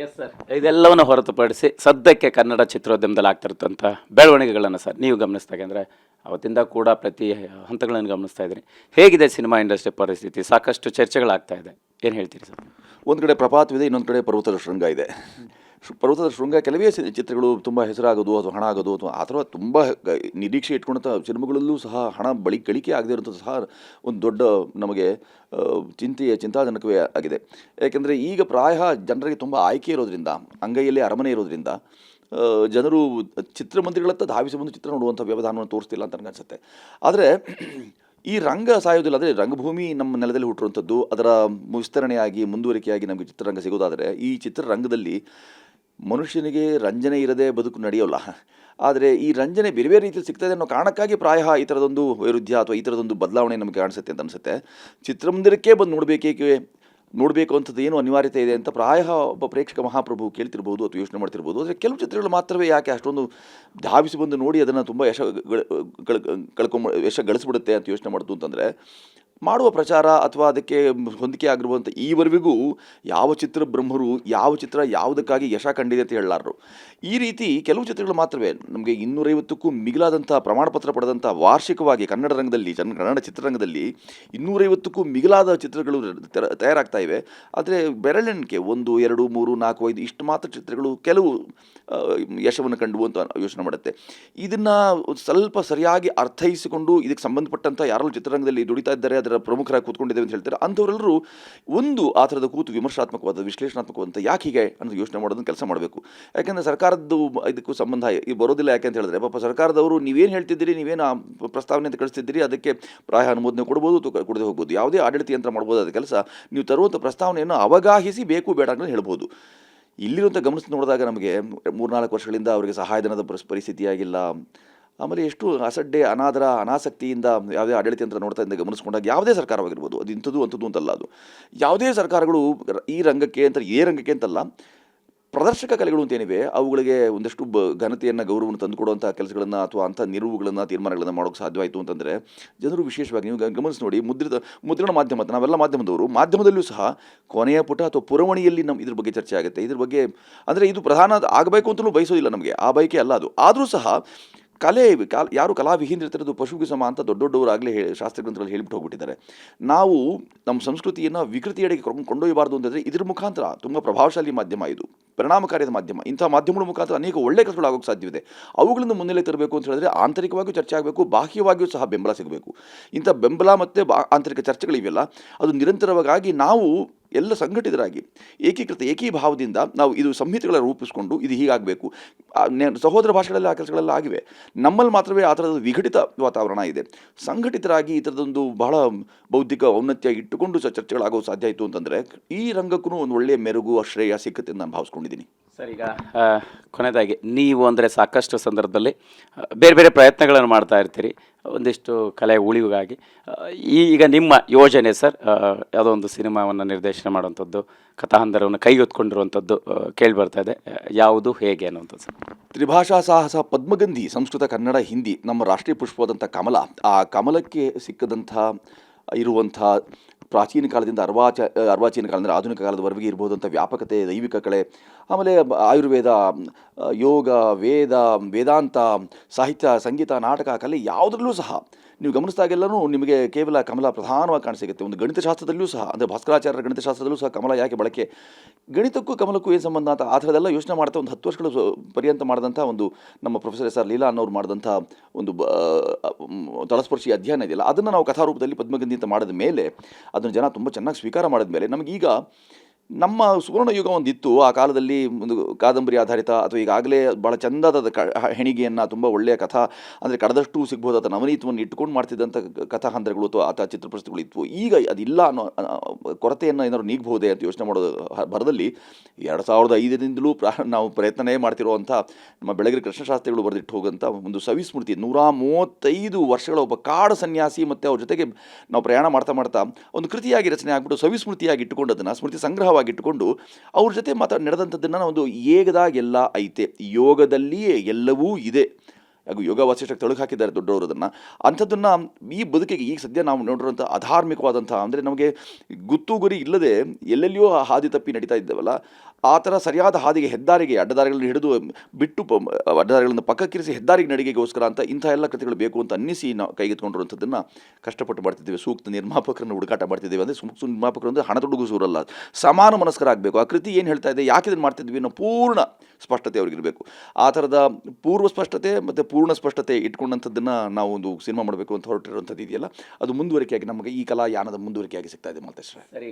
Yes sir, ಇದೆಲ್ಲವನ್ನು ಹೊರತುಪಡಿಸಿ ಸದ್ಯಕ್ಕೆ ಕನ್ನಡ ಚಿತ್ರೋದ್ಯಮದಲ್ಲಿ ಆಗ್ತಿರ್ತಂಥ ಬೆಳವಣಿಗೆಗಳನ್ನು ಸರ್ ನೀವು ಗಮನಿಸಿದಾಗ, ಅಂದರೆ ಅವತ್ತಿಂದ ಕೂಡ ಪ್ರತಿ ಹಂತಗಳನ್ನು ಗಮನಿಸ್ತಾ ಇದ್ರಿ, ಹೇಗಿದೆ ಸಿನಿಮಾ ಇಂಡಸ್ಟ್ರಿ ಪರಿಸ್ಥಿತಿ? ಸಾಕಷ್ಟು ಚರ್ಚೆಗಳಾಗ್ತಾ ಇದೆ, ಏನು ಹೇಳ್ತೀರಿ ಸರ್? ಒಂದು ಕಡೆ ಪ್ರಪಾತವಿದೆ, ಇನ್ನೊಂದು ಕಡೆ ಪರ್ವತದ ಶೃಂಗ ಇದೆ. ಪರ್ವತದ ಶೃಂಗ ಕೆಲವೇ ಚಿತ್ರಗಳು ತುಂಬ ಹೆಸರಾಗೋದು ಅಥವಾ ಹಣ ಆಗೋದು ಅಥವಾ ಆ ಥರ ತುಂಬ ನಿರೀಕ್ಷೆ ಇಟ್ಕೊಂಡಂಥ ಸಿನಿಮಾಗಳಲ್ಲೂ ಸಹ ಹಣ ಗಳಿಕೆ ಆಗದೇ ಇರೋಂಥದ್ದು ಸಹ ಒಂದು ದೊಡ್ಡ ನಮಗೆ ಚಿಂತಾಜನಕವೇ ಆಗಿದೆ. ಯಾಕೆಂದರೆ ಈಗ ಪ್ರಾಯ ಜನರಿಗೆ ತುಂಬ ಆಯ್ಕೆ ಇರೋದ್ರಿಂದ, ಅಂಗೈಯಲ್ಲಿ ಅರಮನೆ ಇರೋದ್ರಿಂದ ಜನರು ಚಿತ್ರಮಂದಿರಗಳತ್ತ ಧಾವಿಸಿ ಬಂದು ಚಿತ್ರ ನೋಡುವಂಥ ವ್ಯವಧಾನವನ್ನು ತೋರಿಸ್ತಿಲ್ಲ ಅಂತ ನನಗನ್ಸುತ್ತೆ. ಆದರೆ ಈ ರಂಗ ಸಾಯೋದಿಲ್ಲ. ಅಂದರೆ ರಂಗಭೂಮಿ ನಮ್ಮ ನೆಲದಲ್ಲಿ ಹುಟ್ಟಿರುವಂಥದ್ದು, ಅದರ ವಿಸ್ತರಣೆಯಾಗಿ ಮುಂದುವರಿಕೆಯಾಗಿ ನಮಗೆ ಚಿತ್ರರಂಗ ಸಿಗೋದಾದರೆ, ಈ ಚಿತ್ರರಂಗದಲ್ಲಿ ಮನುಷ್ಯನಿಗೆ ರಂಜನೆ ಇರದೆ ಬದುಕು ನಡೆಯೋಲ್ಲ. ಆದರೆ ಈ ರಂಜನೆ ಬೇರೆ ಬೇರೆ ರೀತಿಯಲ್ಲಿ ಸಿಗ್ತದೆ ಅನ್ನೋ ಕಾರಣಕ್ಕಾಗಿ ಪ್ರಾಯ ಈ ಥರದೊಂದು ವೈರುಧ್ಯ ಅಥವಾ ಈ ಥರದೊಂದು ಬದಲಾವಣೆ ನಮಗೆ ಕಾಣಿಸುತ್ತೆ ಅಂತ ಅನಿಸುತ್ತೆ. ಚಿತ್ರಮಂದಿರಕ್ಕೆ ಬಂದು ನೋಡಬೇಕು ಅಂಥದ್ದು ಏನು ಅನಿವಾರ್ಯತೆ ಇದೆ ಅಂತ ಪ್ರಾಯ ಒಬ್ಬ ಪ್ರೇಕ್ಷಕ ಮಹಾಪ್ರಭು ಕೇಳ್ತಿರ್ಬೋದು ಅಥವಾ ಯೋಚನೆ ಮಾಡ್ತಿರ್ಬೋದು. ಆದರೆ ಕೆಲವು ಚಿತ್ರಗಳು ಮಾತ್ರವೇ ಯಾಕೆ ಅಷ್ಟೊಂದು ಧಾವಿಸಿ ಬಂದು ನೋಡಿ ಅದನ್ನು ತುಂಬ ಯಶ ಗಳಿಸ್ಬಿಡುತ್ತೆ ಅಂತ ಯೋಚನೆ ಮಾಡ್ತು ಅಂತಂದರೆ, ಮಾಡುವ ಪ್ರಚಾರ ಅಥವಾ ಅದಕ್ಕೆ ಹೊಂದಿಕೆ ಆಗಿರುವಂಥ ಈವರೆಗೂ ಯಾವ ಚಿತ್ರ ಬ್ರಹ್ಮರು ಯಾವ ಚಿತ್ರ ಯಾವುದಕ್ಕಾಗಿ ಯಶ ಕಂಡಿದೆ ಅಂತ ಹೇಳಲಾರರು. ಈ ರೀತಿ ಕೆಲವು ಚಿತ್ರಗಳು ಮಾತ್ರವೇ ನಮಗೆ 250ಕ್ಕೂ ಮಿಗಿಲಾದಂಥ ಪ್ರಮಾಣಪತ್ರ ಪಡೆದಂಥ ವಾರ್ಷಿಕವಾಗಿ ಕನ್ನಡ ರಂಗದಲ್ಲಿ ಕನ್ನಡ ಚಿತ್ರರಂಗದಲ್ಲಿ 250ಕ್ಕೂ ಮಿಗಿಲಾದ ಚಿತ್ರಗಳು ತಯಾರಾಗ್ತಾ ಇವೆ. ಆದರೆ ಬೆರಳೆಣಿಕೆ 1, 2, 3, 4, 5 ಇಷ್ಟು ಮಾತ್ರ ಚಿತ್ರಗಳು ಕೆಲವು ಯಶವನ್ನು ಕಂಡು ಅಂತ ಯೋಚನೆ ಮಾಡುತ್ತೆ. ಇದನ್ನು ಸ್ವಲ್ಪ ಸರಿಯಾಗಿ ಅರ್ಥೈಸಿಕೊಂಡು ಇದಕ್ಕೆ ಸಂಬಂಧಪಟ್ಟಂಥ ಯಾರು ಚಿತ್ರರಂಗದಲ್ಲಿ ದುಡಿತಾ ಇದ್ದಾರೆ, ಅದರ ಪ್ರಮುಖರಾಗಿ ಕೂತ್ಕೊಂಡಿದ್ದೇವೆ ಅಂತ ಹೇಳ್ತಾರೆ, ಅಂಥವರೆಲ್ಲರೂ ಒಂದು ಆ ಥರದ ಕೂತು ವಿಮರ್ಶಾತ್ಮಕವಾದ ವಿಶ್ಲೇಷಣಾತ್ಮಕವಾದಂಥ ಯಾಕೆ ಹೀಗೆ ಅನ್ನೋದು ಯೋಚನೆ ಮಾಡೋದನ್ನು ಕೆಲಸ ಮಾಡಬೇಕು. ಯಾಕೆಂದರೆ ಸರ್ಕಾರದ್ದು ಇದಕ್ಕೂ ಸಂಬಂಧ ಬರೋದಿಲ್ಲ. ಯಾಕೆ ಅಂತ ಹೇಳಿದ್ರೆ, ಪಾಪ ಸರ್ಕಾರದವರು ನೀವೇನು ಹೇಳ್ತಿದ್ದೀರಿ, ನೀವೇನು ಪ್ರಸ್ತಾವನೆ ಅಂತ ಕಳಿಸ್ತಿದ್ದೀರಿ, ಅದಕ್ಕೆ ಪ್ರಾಯ ಅನುಮೋದನೆ ಕೊಡ್ಬೋದು ಅಥವಾ ಕೊಡದೆ ಹೋಗ್ಬೋದು. ಯಾವುದೇ ಆಡಳಿತ ಯಂತ್ರ ಮಾಡ್ಬೋದು ಅದ ಕೆಲಸ. ನೀವು ತರುವಂಥ ಪ್ರಸ್ತಾವನೆಯನ್ನು ಅವಗಾಹಿಸಿ ಬೇಕು ಬೇಡ ಅಂತ ಹೇಳ್ಬೋದು. ಇಲ್ಲಿರುವಂಥ ಗಮನಿಸಿ ನೋಡಿದಾಗ ನಮಗೆ 3-4 ವರ್ಷಗಳಿಂದ ಅವರಿಗೆ ಸಹಾಯಧನದ ಪರಿಸ್ಥಿತಿ ಆಗಿಲ್ಲ. ಆಮೇಲೆ ಎಷ್ಟು ಅಸಡ್ಡೆ, ಅನಾದರ, ಅನಾಸಕ್ತಿಯಿಂದ ಯಾವುದೇ ಆಡಳಿತ ಯಂತ್ರ ನೋಡ್ತಾ ಇದ್ದ ಗಮನಿಸ್ಕೊಂಡಾಗ ಯಾವುದೇ ಸರ್ಕಾರವಾಗಿರ್ಬೋದು, ಅದು ಇಂಥದ್ದು ಅಂತಲ್ಲ, ಅದು ಯಾವುದೇ ಸರ್ಕಾರಗಳು ಈ ರಂಗಕ್ಕೆ ಅಂತಲ್ಲ, ಪ್ರದರ್ಶಕ ಕಲೆಗಳು ಅಂತೇನಿವೆ ಅವುಗಳಿಗೆ ಒಂದಷ್ಟು ಘನತೆಯನ್ನು, ಗೌರವವನ್ನು ತಂದುಕೊಡುವಂಥ ಕೆಲಸಗಳನ್ನು ಅಥವಾ ಅಂಥ ನಿಲುವುಗಳನ್ನು, ತೀರ್ಮಾನಗಳನ್ನು ಮಾಡೋಕ್ಕೆ ಸಾಧ್ಯವಾಯಿತು ಅಂತಂದರೆ ಜನರು ವಿಶೇಷವಾಗಿ ನೀವು ಗಮನಿಸಿ ನೋಡಿ, ಮುದ್ರಣ ಮಾಧ್ಯಮ, ನಾವೆಲ್ಲ ಮಾಧ್ಯಮದಲ್ಲೂ ಸಹ ಕೊನೆಯ ಪುಟ ಅಥವಾ ಪುರವಣಿಯಲ್ಲಿ ಇದ್ರ ಬಗ್ಗೆ ಚರ್ಚೆ ಆಗುತ್ತೆ. ಇದ್ರ ಬಗ್ಗೆ ಅಂದರೆ ಇದು ಪ್ರಧಾನ ಆಗಬೇಕು ಅಂತಲೂ ಬಯಸೋದಿಲ್ಲ, ನಮಗೆ ಆ ಬಯಕೆ ಅಲ್ಲ ಅದು. ಆದರೂ ಸಹ ಯಾರು ಕಲಾವಿಹೀನರಿರ್ತಿರೋದು ಪಶುಗೆ ಸಮ ಅಂತ ದೊಡ್ಡವರಾಗಲೇ ಶಾಸ್ತ್ರಗ್ರಂಥಗಳಲ್ಲಿ ಹೇಳಿಬಿಟ್ಟು ಹೋಗ್ಬಿಟ್ಟಿದ್ದಾರೆ. ನಾವು ನಮ್ಮ ಸಂಸ್ಕೃತಿಯನ್ನು ವಿಕೃತಿಯೆಡೆಗೆ ಕೊಂಡೊಯ್ಯಬಾರ್ದು ಅಂತಂದರೆ ಇದ್ರ ಮುಖಾಂತರ ತುಂಬ ಪ್ರಭಾವಶಾಲಿ ಮಾಧ್ಯಮ, ಇದು ಪರಿಣಾಮಕಾರಿಯಾದ ಮಾಧ್ಯಮ. ಇಂಥ ಮಾಧ್ಯಮಗಳ ಮುಖಾಂತರ ಅನೇಕ ಒಳ್ಳೆಯ ಕೆಲಸಗಳು ಆಗೋಕ್ಕೆ ಸಾಧ್ಯವಿದೆ. ಅವುಗಳನ್ನು ಮುನ್ನೆಲೆ ತರಬೇಕು ಅಂತ ಹೇಳಿದ್ರೆ ಆಂತರಿಕವಾಗಿಯೂ ಚರ್ಚೆ ಆಗಬೇಕು, ಬಾಹ್ಯವಾಗಿಯೂ ಸಹ ಬೆಂಬಲ ಸಿಗಬೇಕು. ಇಂಥ ಬೆಂಬಲ ಮತ್ತು ಆಂತರಿಕ ಚರ್ಚೆಗಳಿವೆಯಲ್ಲ, ಅದು ನಿರಂತರವಾಗಿ ನಾವು ಎಲ್ಲ ಸಂಘಟಿತರಾಗಿ ಏಕೀಭಾವದಿಂದ ನಾವು ಇದು ಸಂಹಿತೆಗಳ ರೂಪಿಸ್ಕೊಂಡು ಇದು ಹೀಗಾಗಬೇಕು. ಸಹೋದರ ಭಾಷೆಗಳಲ್ಲಿ ಆ ಕೆಲಸಗಳೆಲ್ಲ ಆಗಿವೆ. ನಮ್ಮಲ್ಲಿ ಮಾತ್ರವೇ ಆ ಥರದ ವಿಘಟಿತ ವಾತಾವರಣ ಇದೆ. ಸಂಘಟಿತರಾಗಿ ಈ ಥರದೊಂದು ಬಹಳ ಬೌದ್ಧಿಕ ಔನ್ನತ್ಯ ಇಟ್ಟುಕೊಂಡು ಚರ್ಚೆಗಳಾಗೋ ಸಾಧ್ಯ ಆಯಿತು ಅಂತಂದರೆ ಈ ರಂಗಕ್ಕೂ ಒಂದು ಒಳ್ಳೆಯ ಮೆರುಗು, ಆಶ್ರಯ ಸಿಕ್ಕುತ್ತೆ ಅಂತ ನಾನು ಭಾವಿಸ್ಕೊಂಡಿದ್ದೀನಿ. ಸರ್, ಈಗ ಕೊನೆಯದಾಗಿ ನೀವು ಅಂದರೆ ಸಾಕಷ್ಟು ಸಂದರ್ಭದಲ್ಲಿ ಬೇರೆ ಬೇರೆ ಪ್ರಯತ್ನಗಳನ್ನು ಮಾಡ್ತಾ ಇರ್ತೀರಿ ಒಂದಿಷ್ಟು ಕಲೆ ಉಳಿವಿಗಾಗಿ. ಈಗ ನಿಮ್ಮ ಯೋಜನೆ ಸರ್, ಯಾವುದೋ ಒಂದು ಸಿನಿಮಾವನ್ನು ನಿರ್ದೇಶನ ಮಾಡುವಂಥದ್ದು, ಕಥಾಹಂದರವನ್ನು ಕೈಗೆತ್ತಿಕೊಂಡಿರುವಂಥದ್ದು ಕೇಳಿ ಬರ್ತಾ ಇದೆ. ಯಾವುದು, ಹೇಗೆ ಅನ್ನುವಂಥದ್ದು ಸರ್? ತ್ರಿಭಾಷಾ ಸಾಹಸ ಪದ್ಮಗಂಧಿ, ಸಂಸ್ಕೃತ, ಕನ್ನಡ, ಹಿಂದಿ, ನಮ್ಮ ರಾಷ್ಟ್ರೀಯ ಪುಷ್ಪವಾದಂಥ ಕಮಲ. ಆ ಕಮಲಕ್ಕೆ ಸಿಕ್ಕದಂಥ ಇರುವಂಥ ಪ್ರಾಚೀನ ಕಾಲದಿಂದ ಅರ್ವಾಚೀನ ಕಾಲ ಅಂದರೆ ಆಧುನಿಕ ಕಾಲದವರೆಗೆ ಇರ್ಬೋದಂಥ ವ್ಯಾಪಕತೆ, ದೈವಿಕ ಕಲೆ, ಆಮೇಲೆ ಆಯುರ್ವೇದ, ಯೋಗ, ವೇದಾಂತ, ಸಾಹಿತ್ಯ, ಸಂಗೀತ, ನಾಟಕ, ಕಲೆ ಯಾವುದರಲ್ಲೂ ಸಹ ನೀವು ಗಮನಿಸಿದಾಗೆಲ್ಲರೂ ನಿಮಗೆ ಕೇವಲ ಕಮಲ ಪ್ರಧಾನವಾಗಿ ಕಾಣಿಸಿಗುತ್ತೆ. ಒಂದು ಗಣಿತಶಾಸ್ತ್ರದಲ್ಲೂ ಸಹ, ಅಂದರೆ ಭಾಸ್ಕರಾಚಾರ್ಯರ ಗಣಿತಶಾಸ್ತ್ರದಲ್ಲೂ ಸಹ ಕಮಲ ಯಾಕೆ ಬಳಕೆ, ಗಣಿತಕ್ಕೂ ಕಮಲಕ್ಕೂ ಏನು ಸಂಬಂಧ ಅಂತ ಆ ಥರದೆಲ್ಲ ಯೋಚನೆ ಮಾಡ್ತಾ ಒಂದು 10 ವರ್ಷಗಳು ಪರ್ಯಂತ ಮಾಡಿದಂಥ ಒಂದು ನಮ್ಮ ಪ್ರೊಫೆಸರ್ SR ಲೀಲಾ ಅನ್ನೋರು ಮಾಡಿದಂಥ ಒಂದು ತಳಸ್ಪರ್ಶಿ ಅಧ್ಯಯನ ಇದೆಯಲ್ಲ, ಅದನ್ನು ನಾವು ಕಥಾರೂಪದಲ್ಲಿ ಪದ್ಮಗಂಧಿ ಅಂತ ಮಾಡಿದ ಮೇಲೆ, ಅದನ್ನು ಜನ ತುಂಬ ಚೆನ್ನಾಗಿ ಸ್ವೀಕಾರ ಮಾಡಿದ ಮೇಲೆ, ನಮಗೀಗ ನಮ್ಮ ಸುವರ್ಣ ಯುಗ ಒಂದಿತ್ತು. ಆ ಕಾಲದಲ್ಲಿ ಒಂದು ಕಾದಂಬರಿ ಆಧಾರಿತ ಅಥವಾ ಈಗಾಗಲೇ ಭಾಳ ಚಂದದ ಹೆಣಿಗೆಯನ್ನು, ತುಂಬ ಒಳ್ಳೆಯ ಕಥಾ ಅಂದರೆ ಕಡದಷ್ಟು ಸಿಗ್ಬೋದಾದ ನವನೀತವನ್ನು ಇಟ್ಕೊಂಡು ಮಾಡ್ತಿದ್ದಂಥ ಕಥಾಹಂದರಗಳು ಅಥವಾ ಚಿತ್ರಪ್ರಸ್ತುಗಳು ಇತ್ತು. ಈಗ ಅದಿಲ್ಲ ಅನ್ನೋ ಕೊರತೆಯನ್ನು ಏನಾದ್ರು ನೀಗಬಹುದೇ ಅಂತ ಯೋಚನೆ ಮಾಡೋದು ಭರದಲ್ಲಿ 2005ರಿಂದಲೂ ನಾವು ಪ್ರಯತ್ನವೇ ಮಾಡ್ತಿರುವಂಥ ನಮ್ಮ ಬೆಳಗೆರೆ ಕೃಷ್ಣಶಾಸ್ತ್ರಿಗಳು ಬರೆದಿಟ್ಟು ಹೋಗುವಂಥ ಒಂದು ಸವಿಸ್ಮೃತಿ, 135 ವರ್ಷಗಳ ಒಬ್ಬ ಕಾಡು ಸನ್ಯಾಸಿ ಮತ್ತು ಅವ್ರ ಜೊತೆಗೆ ನಾವು ಪ್ರಯಾಣ ಮಾಡ್ತಾ ಒಂದು ಕೃತಿಯಾಗಿ ರಚನೆ ಆಗಿಬಿಟ್ಟು ಸವಿಸ್ಮೃತಿಯಾಗಿ ಇಟ್ಟುಕೊಂಡು, ಅದನ್ನು ಸ್ಮೃತಿ ಸಂಗ್ರಹವಾಗಿ ಇಟ್ಟುಕೊಂಡು ಅವ್ರ ಜೊತೆ ನಡೆದಂಥದ್ದನ್ನು ಒಂದು ಏಗದಾಗೆಲ್ಲ ಐತೆ, ಯೋಗದಲ್ಲಿಯೇ ಎಲ್ಲವೂ ಇದೆ. ಹಾಗೂ ಯೋಗ ವಾಸಿಷ್ಠಕ್ಕೆ ತೊಳಕು ಹಾಕಿದ್ದಾರೆ ದೊಡ್ಡವರು ಅದನ್ನು. ಅಂಥದ್ದನ್ನು ಈ ಬದುಕಿಗೆ ಈಗ ಸದ್ಯ ನಾವು ನೋಡಿರೋಂಥ ಅಧಾರ್ಮಿಕವಾದಂಥ, ಅಂದರೆ ನಮಗೆ ಗುತ್ತು ಗುರಿ ಇಲ್ಲದೆ ಎಲ್ಲೆಲ್ಲಿಯೋ ಹಾದಿ ತಪ್ಪಿ ನಡೀತಾ ಇದ್ದೇವಲ್ಲ, ಆ ಥರ ಸರಿಯಾದ ಹಾದಿಗೆ ಹೆದ್ದಾರಿಗೆ ಅಡ್ಡದಾರಿಗಳನ್ನು ಹಿಡಿದು ಬಿಟ್ಟು ಅಡ್ಡದಾರಿಗಳನ್ನು ಪಕ್ಕಕ್ಕಿರಿಸಿ ಹೆದ್ದಾರಿಗೆ ನಡಿಗೆಗೋಸ್ಕರ ಅಂತ ಇಂಥ ಎಲ್ಲ ಕೃತಿಗಳು ಬೇಕು ಅಂತ ಅನ್ನಿಸಿ ನಾವು ಕೈಗೆತ್ಕೊಂಡಿರುವಂಥದ್ದನ್ನು ಕಷ್ಟಪಟ್ಟು ಮಾಡ್ತಿದ್ದೀವಿ. ಸೂಕ್ತ ನಿರ್ಮಾಪಕರನ್ನು ಹುಡುಕಾಟ ಮಾಡ್ತಿದ್ದೀವಿ. ಅಂದರೆ ಸೂಕ್ತ ನಿರ್ಮಾಪಕರು ಅಂದರೆ ಹಣದೊಡುಗುಸೂರಲ್ಲ, ಸಮಾನ ಮನಸ್ಕರಾಗಬೇಕು. ಆ ಕೃತಿ ಏನು ಹೇಳ್ತಾ ಇದೆ, ಯಾಕೆ ಇದನ್ನು ಮಾಡ್ತಿದ್ವಿ ಅನ್ನೋ ಪೂರ್ಣ ಸ್ಪಷ್ಟತೆ ಅವ್ರಿಗಿರಬೇಕು. ಆ ಥರದ ಪೂರ್ವ ಸ್ಪಷ್ಟತೆ ಮತ್ತು ಪೂರ್ಣ ಸ್ಪಷ್ಟತೆ ಇಟ್ಕೊಂಡಂಥದ್ದನ್ನು ನಾವು ಒಂದು ಸಿನಿಮಾ ಮಾಡಬೇಕು ಅಂತ ಹೊರಟಿರುವಂಥದ್ದು ಇದೆಯಲ್ಲ, ಅದು ಮುಂದುವರಿಕೆಯಾಗಿ ನಮಗೆ ಈ ಕಲಾ ಯಾನದ ಮುಂದುವರಿಕೆಯಾಗಿ ಸಿಗ್ತಾ ಇದೆ ಮಾಲ್ತೇಶ್ವರ. ಸರಿ.